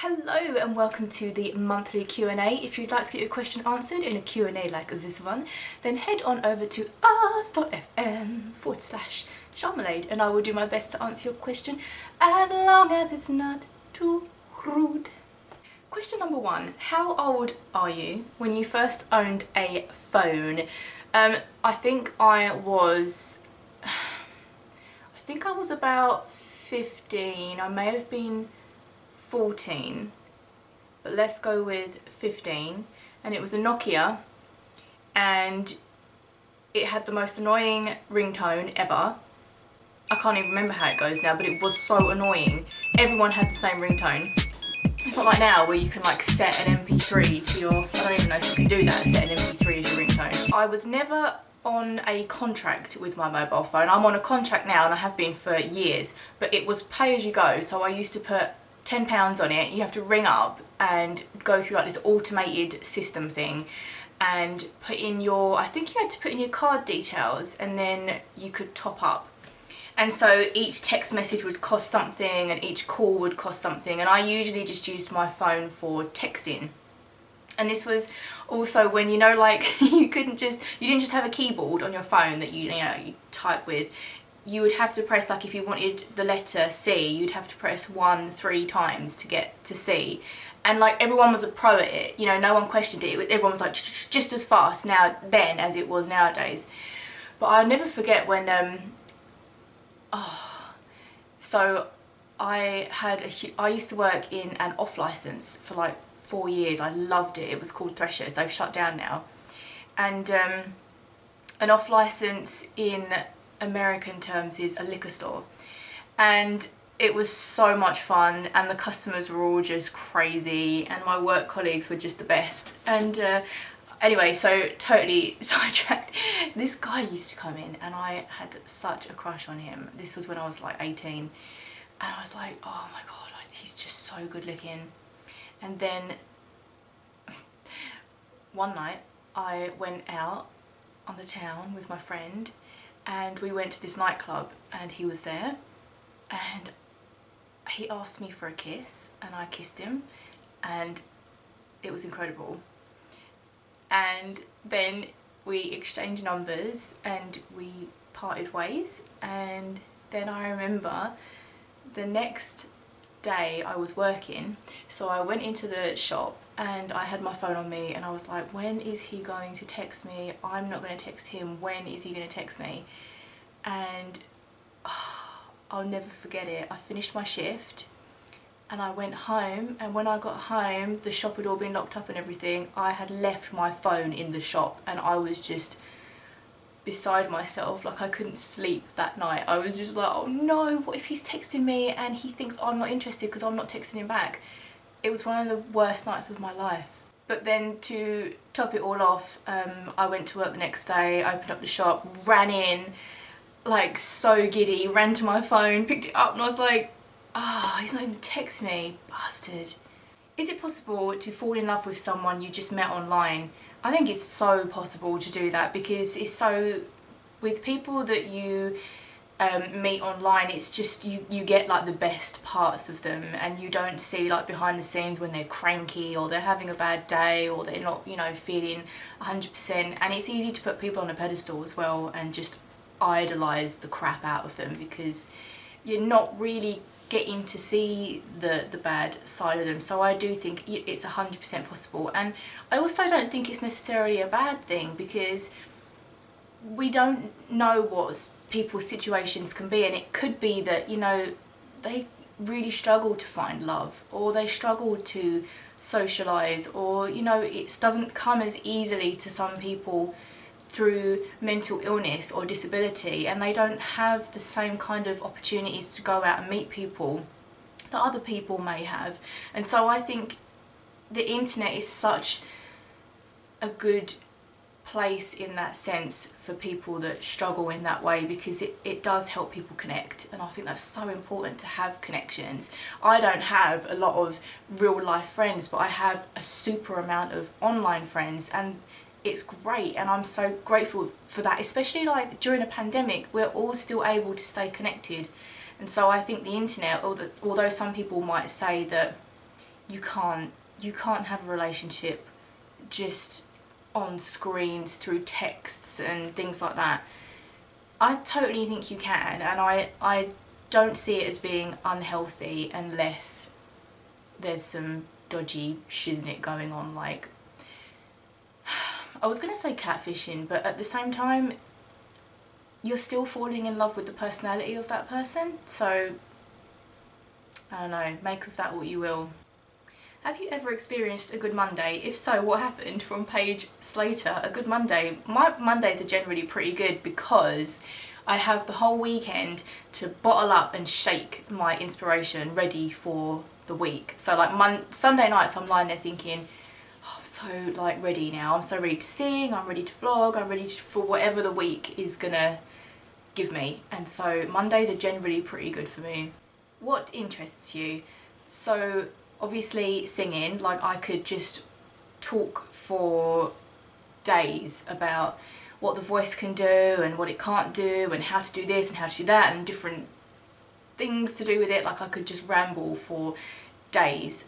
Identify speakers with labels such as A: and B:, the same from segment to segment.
A: Hello and welcome to the monthly Q&A. If you'd like to get your question answered in a Q&A like this one, then head on over to us.fm/Sharmalade and I will do my best to answer your question as long as it's not too rude. Question number 1. How old are you when you first owned a phone? I think I was about 15. I may have been 14, but let's go with 15, and it was a Nokia and it had the most annoying ringtone ever. I can't even remember how it goes now, but it was so annoying. Everyone had the same ringtone. It's not like now where you can like set an MP3 to your, I don't even know if you can do that, set an MP3 as your ringtone. I was never on a contract with my mobile phone. I'm on a contract now and I have been for years, but it was pay as you go, so I used to put £10 on it. You have to ring up and go through like this automated system thing and put in your, I think you had to put in your card details and then you could top up. And so each text message would cost something and each call would cost something, and I usually just used my phone for texting. And this was also when, you know, like you didn't just have a keyboard on your phone that you type with. You would have to press, like if you wanted the letter C, you'd have to press 1 3 times to get to C. And like everyone was a pro at it, you know, no one questioned it. Everyone was like just as fast then as it was nowadays. But I'll never forget when, so I used to work in an off license for like 4 years. I loved it. It was called Threshers. They've shut down now. And an off license in American terms is a liquor store, and it was so much fun and the customers were all just crazy and my work colleagues were just the best. And anyway, so totally sidetracked. This guy used to come in and I had such a crush on him. This was when I was like 18 and I was like, oh my god, he's just so good looking. And then one night I went out on the town with my friend and we went to this nightclub and he was there and he asked me for a kiss and I kissed him and it was incredible. And then we exchanged numbers and we parted ways, and then I remember the next day I was working, so I went into the shop and I had my phone on me and I was like, when is he going to text me? I'm not going to text him. When is he going to text me? And I'll never forget it. I finished my shift and I went home, and when I got home the shop had all been locked up and everything. I had left my phone in the shop and I was just beside myself. Like I couldn't sleep that night. I was just like, oh no, what if he's texting me and he thinks I'm not interested because I'm not texting him back? It was one of the worst nights of my life. But then to top it all off, I went to work the next day, opened up the shop, ran in like so giddy, ran to my phone, picked it up and I was like, he's not even texting me, bastard. Is it possible to fall in love with someone you just met online? I think it's so possible to do that, because it's so, with people that you meet online, it's just you get like the best parts of them and you don't see like behind the scenes when they're cranky or they're having a bad day or they're not, you know, feeling 100%. And it's easy to put people on a pedestal as well and just idolize the crap out of them because you're not really getting to see the bad side of them. So I do think it's 100% possible, and I also don't think it's necessarily a bad thing, because we don't know what people's situations can be, and it could be that, you know, they really struggle to find love, or they struggle to socialise, or, you know, it doesn't come as easily to some people through mental illness or disability, and they don't have the same kind of opportunities to go out and meet people that other people may have. And so I think the internet is such a good place in that sense for people that struggle in that way, because it does help people connect, and I think that's so important to have connections. I don't have a lot of real life friends, but I have a super amount of online friends, and it's great, and I'm so grateful for that, especially like during a pandemic. We're all still able to stay connected, and so I think the internet, although some people might say that you can't have a relationship just on screens through texts and things like that. I totally think you can, and I don't see it as being unhealthy unless there's some dodgy shiznit going on, like, I was going to say catfishing, but at the same time, you're still falling in love with the personality of that person, so I don't know, make of that what you will. Have you ever experienced a good Monday? If so, what happened? From Paige Slater. A good Monday. My Mondays are generally pretty good because I have the whole weekend to bottle up and shake my inspiration ready for the week. So like Sunday nights I'm lying there thinking, oh, I'm so like ready now. I'm so ready to sing, I'm ready to vlog, I'm ready for whatever the week is gonna give me. And so Mondays are generally pretty good for me. What interests you? So obviously singing, like I could just talk for days about what the voice can do and what it can't do and how to do this and how to do that and different things to do with it. Like I could just ramble for days.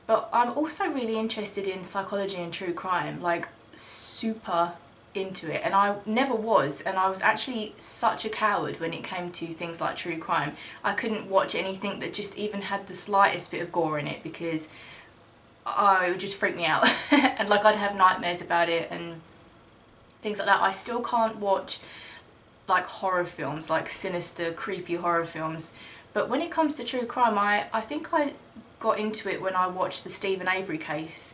A: But I'm also really interested in psychology and true crime, like super into it, and I never was, and I was actually such a coward when it came to things like true crime. I couldn't watch anything that just even had the slightest bit of gore in it because it would just freak me out and like I'd have nightmares about it and things like that. I still can't watch like horror films, like sinister, creepy horror films, but when it comes to true crime, I think I got into it when I watched the Stephen Avery case.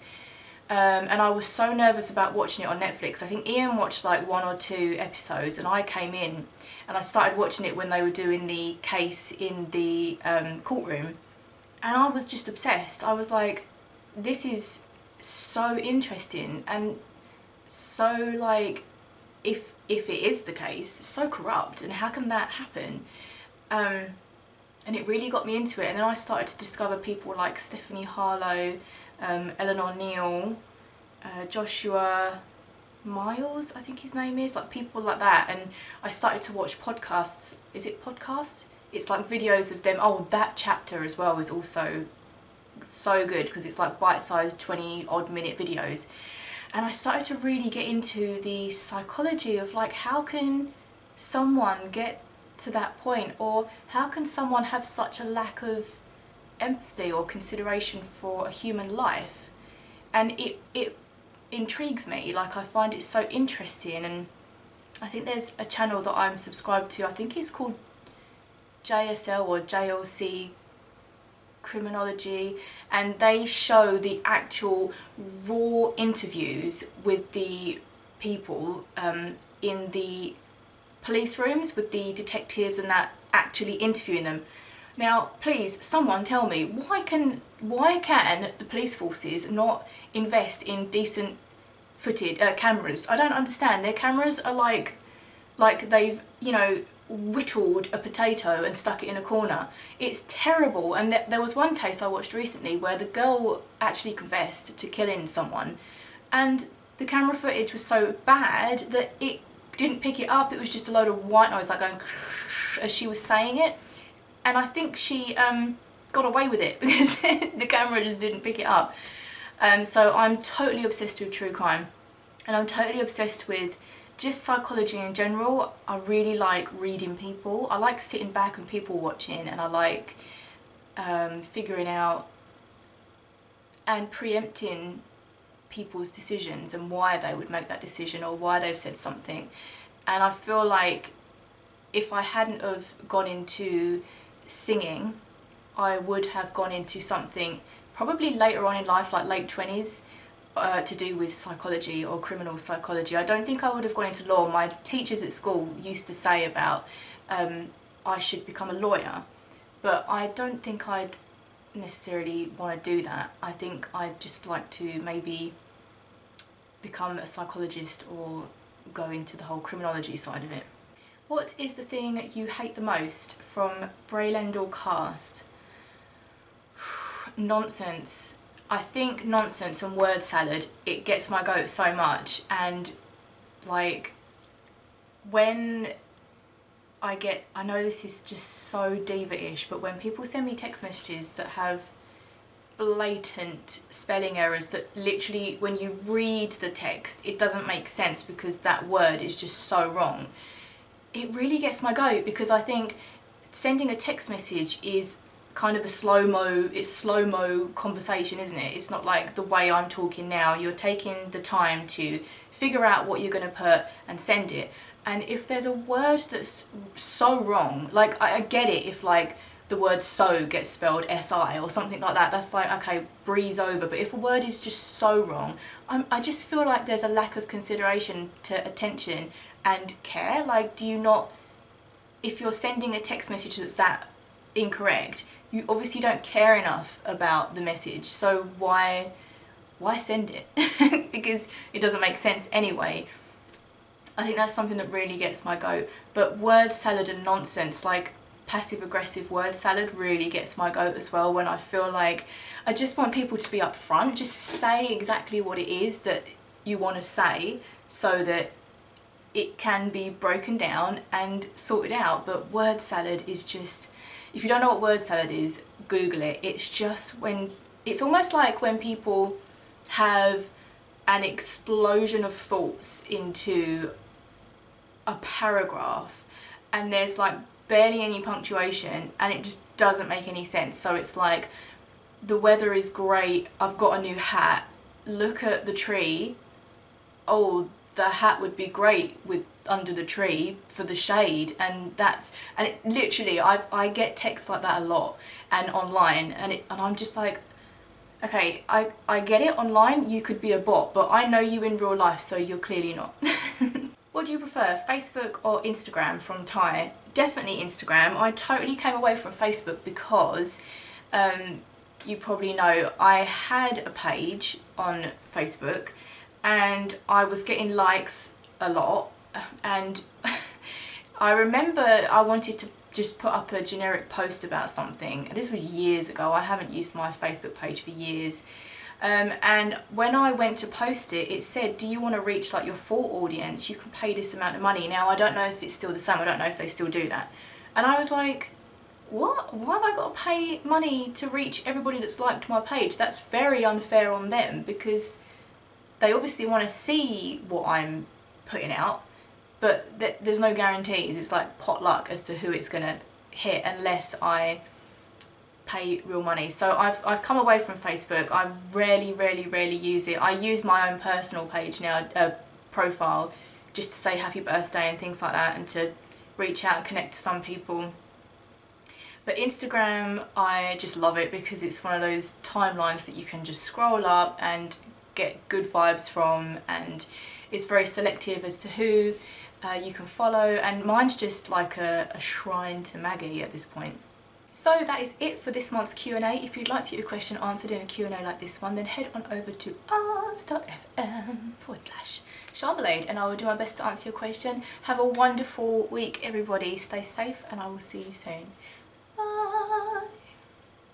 A: And I was so nervous about watching it on Netflix. I think Ian watched like 1 or 2 episodes and I came in and I started watching it when they were doing the case in the courtroom, and I was just obsessed. I was like, this is so interesting and so like, if it is the case, so corrupt, and how can that happen? And it really got me into it, and then I started to discover people like Stephanie Harlow, Eleanor Neal, Joshua Miles, I think his name is, like people like that, and I started to watch podcasts. Is it podcast? It's like videos of them. Oh, that chapter as well is also so good because it's like bite-sized 20 odd minute videos, and I started to really get into the psychology of like, how can someone get to that point, or how can someone have such a lack of empathy or consideration for a human life? And it intrigues me, like I find it so interesting. And I think there's a channel that I'm subscribed to, I think it's called JSL or JLC Criminology, and they show the actual raw interviews with the people in the police rooms with the detectives and that, actually interviewing them. Now please someone tell me, why can the police forces not invest in decent footage cameras? I don't understand. Their cameras are like they've, you know, whittled a potato and stuck it in a corner. It's terrible. And there was one case I watched recently where the girl actually confessed to killing someone, and the camera footage was so bad that it didn't pick it up. It was just a load of white noise like going as she was saying it, and I think she got away with it because the camera just didn't pick it up. So I'm totally obsessed with true crime, and I'm totally obsessed with just psychology in general. I really like reading people. I like sitting back and people watching, and I like figuring out and preempting people's decisions and why they would make that decision or why they've said something. And I feel like if I hadn't have gone into singing, I would have gone into something probably later on in life, like late 20s, to do with psychology or criminal psychology. I don't think I would have gone into law. My teachers at school used to say about I should become a lawyer, but I don't think I'd necessarily want to do that. I think I'd just like to maybe become a psychologist or go into the whole criminology side of it. What is the thing you hate the most? From Braylendal Cast. Nonsense. I think nonsense and word salad, it gets my goat so much. And like, when I know this is just so diva-ish, but when people send me text messages that have blatant spelling errors that literally when you read the text it doesn't make sense because that word is just so wrong, it really gets my goat, because I think sending a text message is kind of a slow-mo conversation, isn't it? It's not like the way I'm talking now. You're taking the time to figure out what you're going to put and send it. And if there's a word that's so wrong, like I get it if like the word so gets spelled SI or something like that, that's like, okay, breeze over. But if a word is just so wrong, I just feel like there's a lack of consideration to attention and care. Like, do you not, if you're sending a text message that's that incorrect, you obviously don't care enough about the message, so why send it? Because it doesn't make sense anyway. I think that's something that really gets my goat. But word salad and nonsense, like passive aggressive word salad, really gets my goat as well, when I feel like I just want people to be upfront, just say exactly what it is that you want to say so that it can be broken down and sorted out. But word salad is just, if you don't know what word salad is, Google it. It's just when, it's almost like when people have an explosion of thoughts into a paragraph and there's like barely any punctuation and it just doesn't make any sense. So it's like, the weather is great, I've got a new hat, look at the tree, oh, the hat would be great with under the tree for the shade. And that's, and it literally, I get texts like that a lot and online, and I'm just like, okay, I get it, online you could be a bot, but I know you in real life, so you're clearly not. What do you prefer, Facebook or Instagram from Thai? Definitely Instagram. I totally came away from Facebook because you probably know I had a page on Facebook and I was getting likes a lot, and I remember I wanted to just put up a generic post about something. This was years ago, I haven't used my Facebook page for years. And when I went to post it, it said, do you want to reach like your full audience? You can pay this amount of money. Now I don't know if it's still the same, I don't know if they still do that. And I was like, what? Why have I got to pay money to reach everybody that's liked my page? That's very unfair on them, because they obviously want to see what I'm putting out, but there's no guarantees. It's like pot luck as to who it's going to hit unless I pay real money. So I've come away from Facebook. I rarely use it. I use my own personal page now, profile, just to say happy birthday and things like that, and to reach out and connect to some people. But Instagram, I just love it because it's one of those timelines that you can just scroll up and get good vibes from, and it's very selective as to who you can follow, and mine's just like a shrine to Maggie at this point. So that is it for this month's Q&A. If you'd like to get your question answered in a Q&A like this one, then head on over to ars.fm/Sharmblade and I will do my best to answer your question. Have a wonderful week, everybody. Stay safe and I will see you soon.